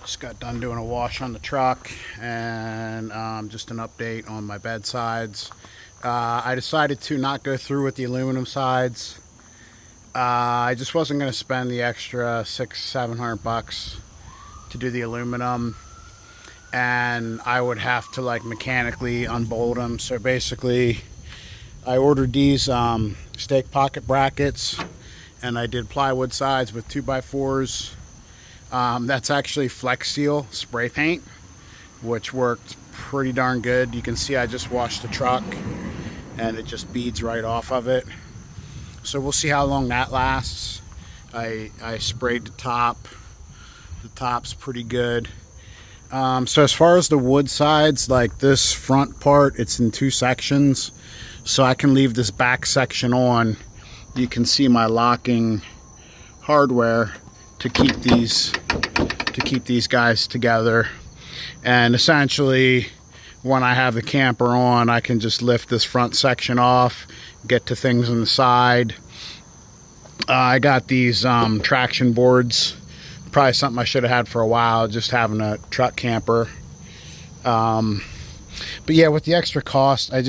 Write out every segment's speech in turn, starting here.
Just got done doing a wash on the truck, and just an update on my bed sides. I decided to not go through with the aluminum sides. I just wasn't going to spend the extra $600-700 to do the aluminum, and I would have to like mechanically unbolt them. So basically, I ordered these stake pocket brackets, and I did plywood sides with 2x4s. That's actually Flex Seal spray paint, which worked pretty darn good. You can see I just washed the truck and it just beads right off of it. So we'll see how long that lasts. I sprayed the top. The top's pretty good. So as far as the wood sides, like this front part, it's in two sections. So I can leave this back section on. You can see my locking hardware to keep these guys together. And essentially, when I have the camper on, I can just lift this front section off, get to things on the side. I got these traction boards, probably something I should have had for a while, just having a truck camper. But yeah, with the extra cost, I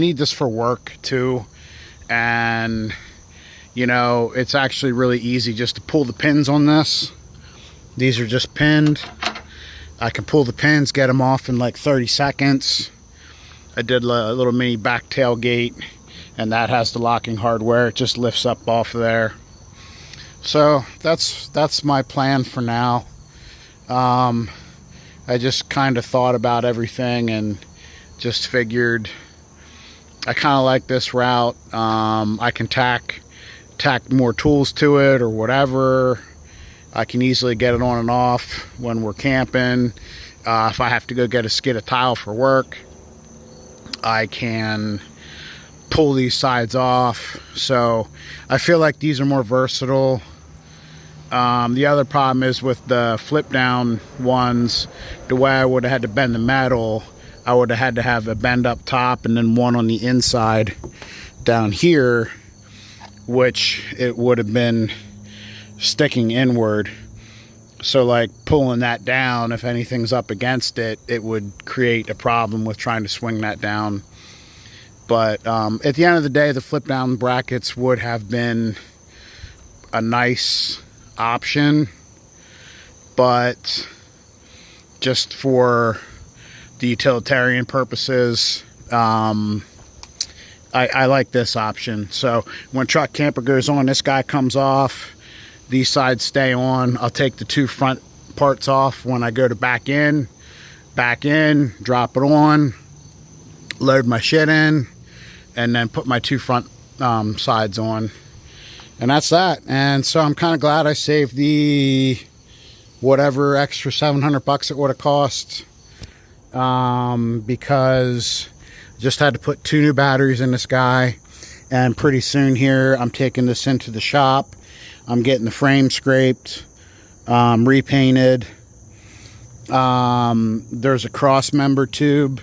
need this for work too. And you know, it's actually really easy just to pull the pins on this. These are just pinned. I can pull the pins, get them off in like 30 seconds. I did a little mini back tailgate, and that has the locking hardware. It just lifts up off of there. So that's my plan for now. I just kind of thought about everything and just figured I kind of like this route. I can tack more tools to it or whatever. I can easily get it on and off when we're camping. If I have to go get a skid of tile for work, I can pull these sides off. So I feel like these are more versatile. The other problem is with the flip down ones, the way I would have had to bend the metal, I would have had to have a bend up top and then one on the inside down here, which it would have been sticking inward. So like pulling that down, if anything's up against it, it would create a problem with trying to swing that down. But at the end of the day, the flip down brackets would have been a nice option, but just for the utilitarian purposes, I like this option. So when truck camper goes on, this guy comes off, these sides stay on. I'll take the two front parts off when I go to back in, drop it on, load my shit in, and then put my two front sides on. And that's that. And so I'm kind of glad I saved the whatever extra $700 it would have cost, because just had to put 2 new batteries in this guy, and pretty soon here I'm taking this into the shop. I'm getting the frame scraped, repainted. There's a cross member tube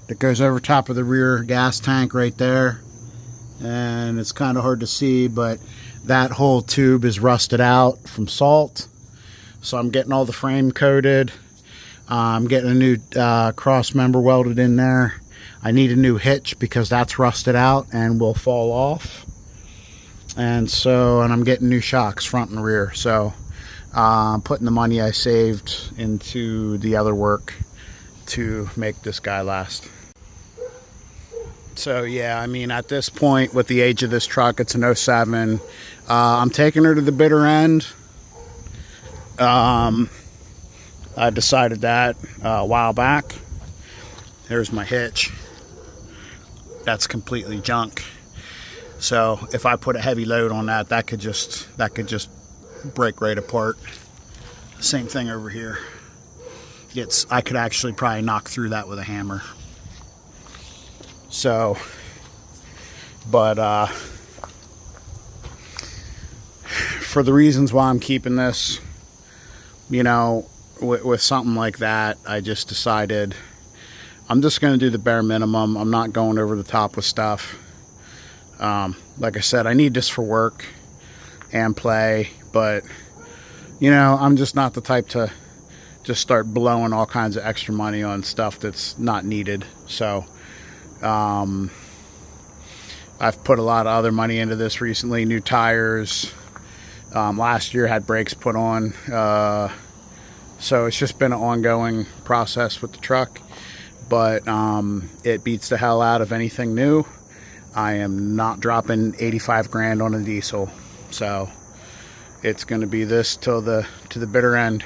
that goes over top of the rear gas tank right there, and it's kind of hard to see, but that whole tube is rusted out from salt. So I'm getting all the frame coated. I'm getting a new cross member welded in there. I need a new hitch because that's rusted out and will fall off. And I'm getting new shocks front and rear. So I'm putting the money I saved into the other work to make this guy last. So yeah, I mean, at this point, with the age of this truck, it's an 07. I'm taking her to the bitter end. I decided that a while back. There's my hitch. That's completely junk. So if I put a heavy load on that, that could just break right apart. Same thing over here. I could actually probably knock through that with a hammer. So, but for the reasons why I'm keeping this, you know, with something like that, I just decided I'm just going to do the bare minimum. I'm not going over the top with stuff. Like I said, I need this for work and play, but you know, I'm just not the type to just start blowing all kinds of extra money on stuff that's not needed. So I've put a lot of other money into this recently. New tires. Last year had brakes put on. So it's just been an ongoing process with the truck. But it beats the hell out of anything new. I am not dropping 85 grand on a diesel. So it's going to be this to the bitter end.